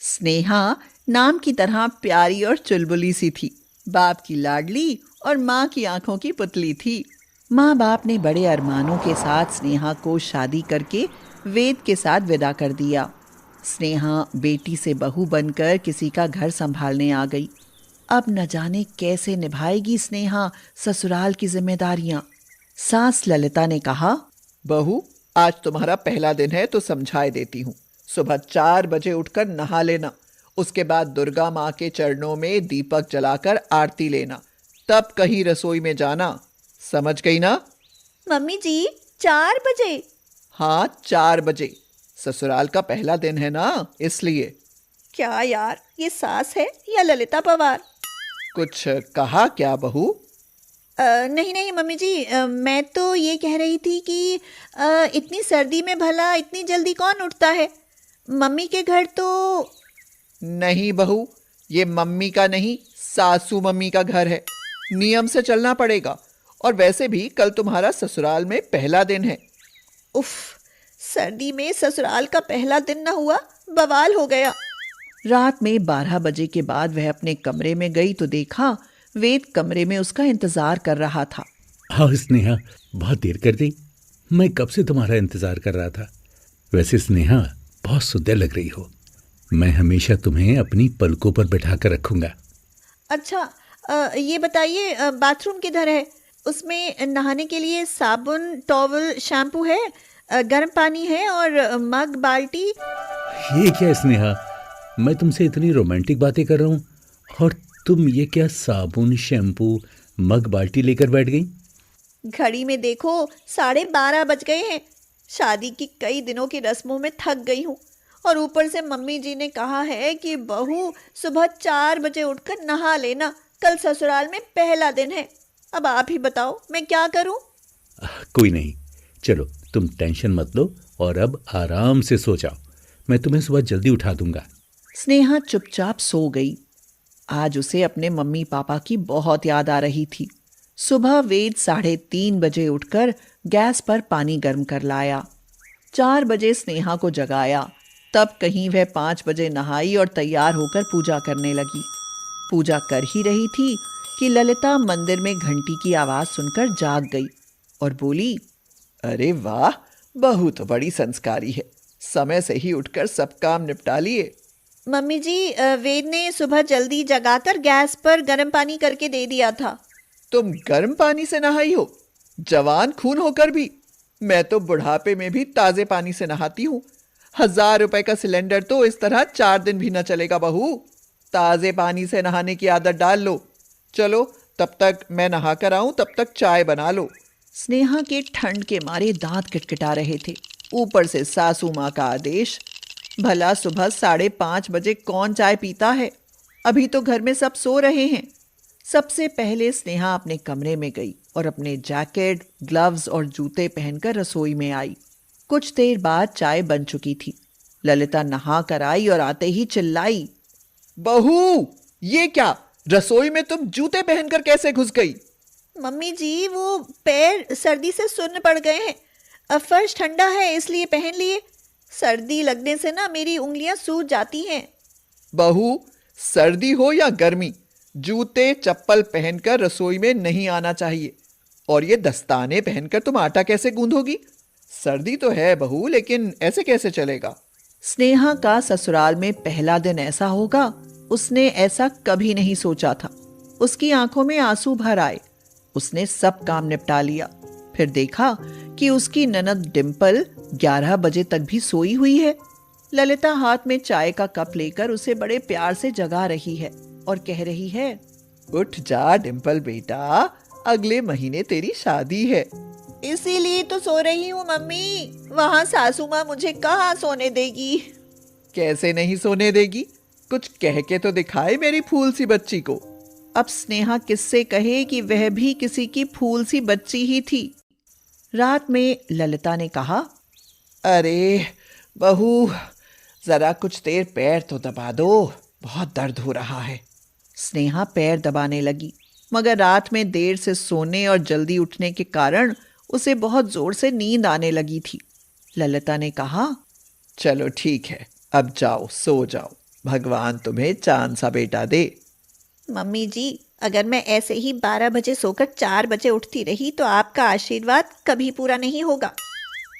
स्नेहा नाम की तरह प्यारी और चुलबुली सी थी। बाप की लाडली और माँ की आंखों की पुतली थी। माँ बाप ने बड़े अरमानों के साथ स्नेहा को शादी करके वेद के साथ विदा कर दिया। स्नेहा बेटी से बहू बनकर किसी का घर संभालने आ गई। अब न जाने कैसे निभाएगी स्नेहा ससुराल की जिम्मेदारियां। सास ललिता ने कहा, बहू, आज तुम्हारा पहला दिन है तो समझाए देती हूँ। सुबह 4 बजे उठकर नहा लेना, उसके बाद दुर्गा माँ के चरणों में दीपक जलाकर आरती लेना, तब कहीं रसोई में जाना। समझ गई ना? मम्मी जी, 4 बजे? हाँ, 4 बजे। ससुराल का पहला दिन है ना, इसलिए। क्या यार, ये सास है या ललिता पवार? कुछ कहा क्या बहू? नहीं नहीं मम्मी जी, मैं तो ये कह रही थी कि इतनी सर्दी में भला इतनी जल्दी कौन उठता है? मम्मी के घर तो। नहीं बहू, ये मम्मी का नहीं, सासू मम्मी का घर है। नियम से चलना पड़ेगा। और वैसे भी कल तुम्हारा ससुराल में पहला दिन है। उफ, सर्दी में ससुराल का पहला दिन ना हुआ, बवाल हो गया। रात में 12 बजे के बाद वह अपने कमरे में गई तो देखा वेद कमरे में उसका इंतजार कर रहा था। हाँ स्नेहा, बहुत देर कर दी। मैं कब से तुम्हारा इंतजार कर रहा था। वैसे स्नेहा, बहुत सुंदर लग रही हो। मैं हमेशा तुम्हें अपनी पलकों पर बैठा कर रखूंगा। अच्छा, ये बताइए, बाथरूम किधर है? उसमें नहाने के लिए साबुन, टॉवल, शैम्पू है? गर्म पानी है और मग, बाल्टी? ये क्या स्नेहा, मैं तुमसे इतनी रोमांटिक बातें कर रहा हूँ और तुम ये क्या साबुन, शैम्पू, मग, बाल्टी लेकर बैठ गई? घड़ी में देखो, 12:30 बज गए हैं। शादी की कई दिनों की रस्मों में थक गई हूँ और ऊपर से मम्मी जी ने कहा है कि बहू सुबह 4 बजे उठकर नहा लेना, कल ससुराल में पहला दिन है। अब आप ही बताओ, मैं क्या करूं? कोई नहीं, चलो तुम टेंशन मत लो और अब आराम से सो जाओ। मैं तुम्हें सुबह जल्दी उठा दूंगा। स्नेहा चुपचाप सो गई। आज उसे अपने मम्मी पापा की बहुत याद आ रही थी। सुबह वेद 3:30 बजे उठकर गैस पर पानी गर्म कर लाया। 4 बजे स्नेहा को जगाया। तब कहीं वह 5 बजे नहाई और तैयार होकर पूजा करने लगी। पूजा कर ही रही थी कि ललिता मंदिर में घंटी की आवाज सुनकर जाग गई और बोली, अरे वाह, बहू तो बड़ी संस्कारी है। समय से ही उठकर सब काम निपटा लिए। मम्मी जी, वेद ने सुबह जल्दी जगाकर गैस पर गर्म पानी करके दे दिया था। तुम गर्म पानी से नहाई हो? जवान खून होकर भी? मैं तो बुढ़ापे में भी ताजे पानी से नहाती हूँ। 1000 रुपए का सिलेंडर तो इस तरह 4 दिन भी न चलेगा बहू। ताजे पानी से नहाने की आदत डाल लो। चलो, तब तक मैं नहा कर आऊं, तब तक चाय बना लो। स्नेहा के ठंड के मारे दांत किटकिटा रहे थे। ऊपर से सासू माँ का आदेश। भला सुबह 5:30 बजे कौन चाय पीता है? अभी तो घर में सब सो रहे हैं। सबसे पहले स्नेहा अपने कमरे में गई और अपने जैकेट, ग्लव्स और जूते पहनकर रसोई में आई। कुछ देर बाद चाय बन चुकी थी। ललिता नहा कर आई और आते ही चिल्लाई, बहू, ये क्या? रसोई में तुम जूते पहनकर कैसे घुस गई? मम्मी जी, वो पैर सर्दी से सुन्न पड़ गए हैं। अब फर्श ठंडा है इसलिए पहन लिए। सर्दी लगने से ना मेरी उंगलियां सूज जाती हैं। बहू, सर्दी हो या गर्मी, जूते चप्पल पहनकर रसोई में नहीं आना चाहिए। और ये दस्ताने पहनकर तुम आटा कैसे गूंदोगी? सर्दी तो है बहू, लेकिन ऐसे कैसे चलेगा? स्नेहा का ससुराल में पहला दिन ऐसा होगा, उसने ऐसा कभी नहीं सोचा था। उसकी आंखों में आंसू भर आए। उसने सब काम निपटा लिया। फिर देखा कि उसकी ननद डिम्पल 11 बजे तक भी सोई हुई है। ललिता हाथ में चाय का कप लेकर उसे बड़े प्यार से जगा रही है और कह रही है, उठ जा डिम्पल बेटा, अगले महीने तेरी शादी है। इसीलिए तो सो रही हूँ मम्मी, वहां सासू माँ मुझे कहाँ सोने देगी। कैसे नहीं सोने देगी? कुछ कह के तो दिखाए मेरी फूल सी बच्ची को। अब स्नेहा किससे कहे कि वह भी किसी की फूल सी बच्ची ही थी। रात में ललिता ने कहा, अरे बहू, जरा कुछ देर पैर तो दबा दो, बहुत दर्द हो रहा है। स्नेहा पैर दबाने लगी, मगर रात में देर से सोने और जल्दी उठने के कारण उसे बहुत जोर से नींद आने लगी थी। ललिता ने कहा, चलो ठीक है, अब जाओ, सो जाओ। भगवान तुम्हें चांद सा बेटा दे। मम्मी जी, अगर मैं ऐसे ही 12 बजे सोकर 4 बजे उठती रही तो आपका आशीर्वाद कभी पूरा नहीं होगा।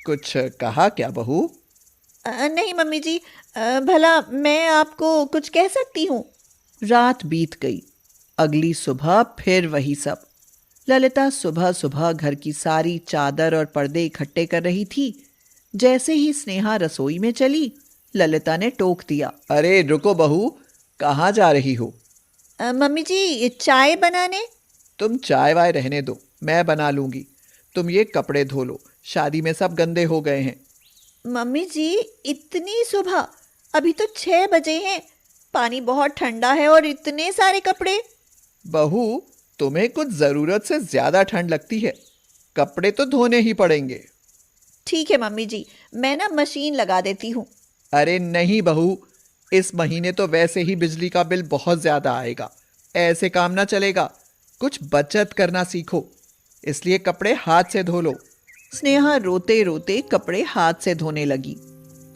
कुछ कहा क्या बहू? नहीं मम्मी जी, भला मैं आपको कुछ कह सकती हूँ? रात बीत गई। अगली सुबह फिर वही सब। ललिता सुबह सुबह घर की सारी चादर और पर्दे इकट्ठे कर रही थी। जैसे ही स्नेहा रसोई में चली, ललिता ने टोक दिया। अरे रुको बहू, कहाँ जा रही हो? मम्मी जी, चाय बनाने। तुम चाय वाय रहने दो, मैं बना लूंगी। तुम ये कपड़े धो लो, शादी में सब गंदे हो गए हैं। मम्मी जी, इतनी सुबह? अभी तो 6 बजे हैं। पानी बहुत ठंडा है और इतने सारे कपड़े। बहू, तुम्हें कुछ जरूरत से ज्यादा ठंड लगती है, कपड़े तो धोने ही पड़ेंगे। ठीक है मम्मी जी, मैं ना मशीन लगा देती हूँ। अरे नहीं बहू, इस महीने तो वैसे ही बिजली का बिल बहुत ज्यादा आएगा, ऐसे काम ना चलेगा। कुछ बचत करना सीखो, इसलिए कपड़े हाथ से धो लो। स्नेहा रोते रोते कपड़े हाथ से धोने लगी।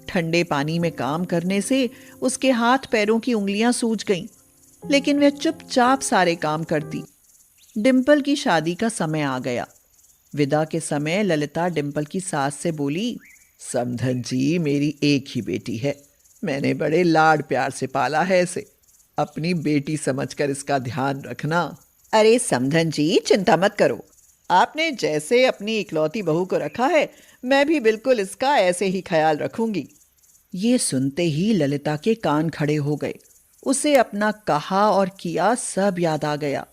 ठंडे पानी में काम करने से उसके हाथ पैरों की उंगलियां सूज गईं, लेकिन वह चुपचाप सारे काम करती। डिंपल की शादी का समय आ गया। विदा के समय ललिता डिंपल की सास से बोली, समधन जी, मेरी एक ही बेटी है, मैंने बड़े लाड प्यार से पाला है इसे। अपनी बेटी समझकर इसका ध्यान रखना। अरे समधन जी, चिंता मत करो। आपने जैसे अपनी इकलौती बहू को रखा है, मैं भी बिल्कुल इसका ऐसे ही ख्याल रखूंगी। ये सुनते ही ललिता के कान खड़े हो गए। उसे अपना कहा और किया सब याद आ गया।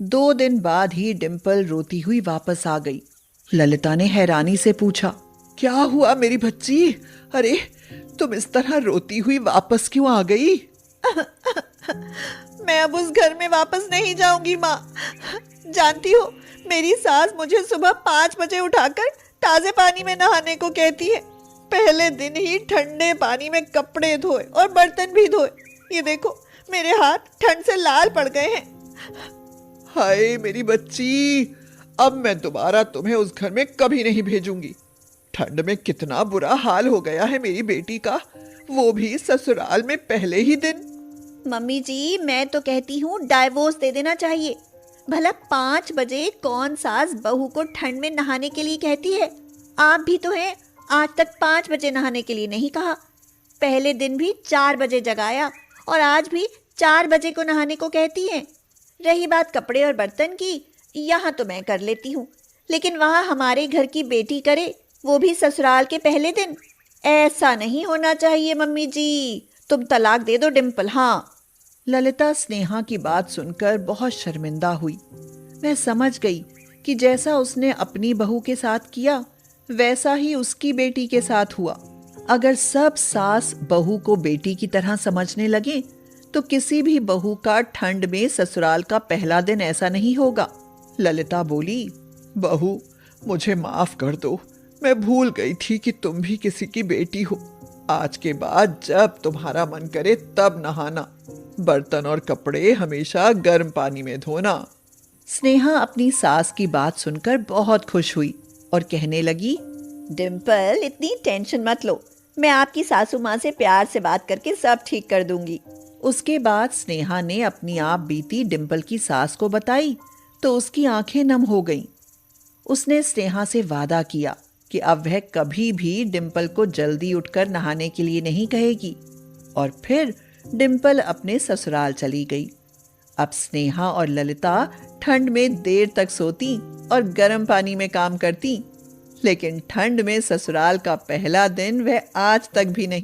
2 दिन बाद ही डिंपल रोती हुई वापस आ गई। ललिता ने हैरानी से पूछा, क्या हुआ मेरी बच्ची? अरे तुम इस तरह रोती हुई वापस क्यों आ गई? मैं अब उस घर में वापस नहीं जाऊंगी माँ। जानती हो, मेरी सास मुझे सुबह 5 बजे उठाकर ताजे पानी में नहाने को कहती है। पहले दिन ही ठंडे पानी में कपड़े धोए और बर्तन भी धोए। ये देखो, मेरे हाथ ठंड से लाल पड़ गए हैं। हाय मेरी बच्ची, अब मैं दोबारा तुम्हें उस घर में कभी नहीं भेजूंगी। ठंड में कितना बुरा हाल हो गया है मेरी बेटी का, वो भी ससुराल में पहले ही दिन। मम्मी जी, मैं तो कहती हूँ डाइवोर्स दे देना चाहिए। भला 5 बजे कौन सास बहू को ठंड में नहाने के लिए कहती है? आप भी तो हैं, आज तक 5 बजे नहाने के लिए नहीं कहा। पहले दिन भी 4 बजे जगाया और आज भी 4 बजे को नहाने को कहती हैं। रही बात कपड़े और बर्तन की, यहाँ तो मैं कर लेती हूँ, लेकिन वहाँ हमारे घर की बेटी करे, वो भी ससुराल के पहले दिन। ऐसा नहीं होना चाहिए मम्मी जी, तुम तलाक दे दो डिंपल। हाँ। ललिता स्नेहा की बात सुनकर बहुत शर्मिंदा हुई। वह समझ गई कि जैसा उसने अपनी बहू के साथ किया, वैसा ही उसकी बेटी के साथ हुआ। अगर सब सास बहू को बेटी की तरह समझने लगे, तो किसी भी बहू का ठंड में ससुराल का पहला दिन ऐसा नहीं होगा। ललिता बोली, बहू मुझे माफ कर दो, मैं भूल गई थी कि तुम भी किसी की बेटी हो। आज के बाद जब तुम्हारा मन करे तब नहाना, बर्तन और कपड़े हमेशा गर्म पानी में धोना। स्नेहा अपनी सास की बात सुनकर बहुत खुश हुई और कहने लगी, डिंपल, इतनी टेंशन मत लो, मैं आपकी सासू माँ से प्यार से बात करके सब ठीक कर दूंगी। उसके बाद स्नेहा ने अपनी आप बीती डिंपल की सास को बताई तो उसकी आंखें नम हो गईं। उसने स्नेहा से वादा किया कि अब वह कभी भी डिंपल को जल्दी उठकर नहाने के लिए नहीं कहेगी। और फिर डिंपल अपने ससुराल चली गई। अब स्नेहा और ललिता ठंड में देर तक सोती और गर्म पानी में काम करती, लेकिन ठंड में ससुराल का पहला दिन वह आज तक भी नहीं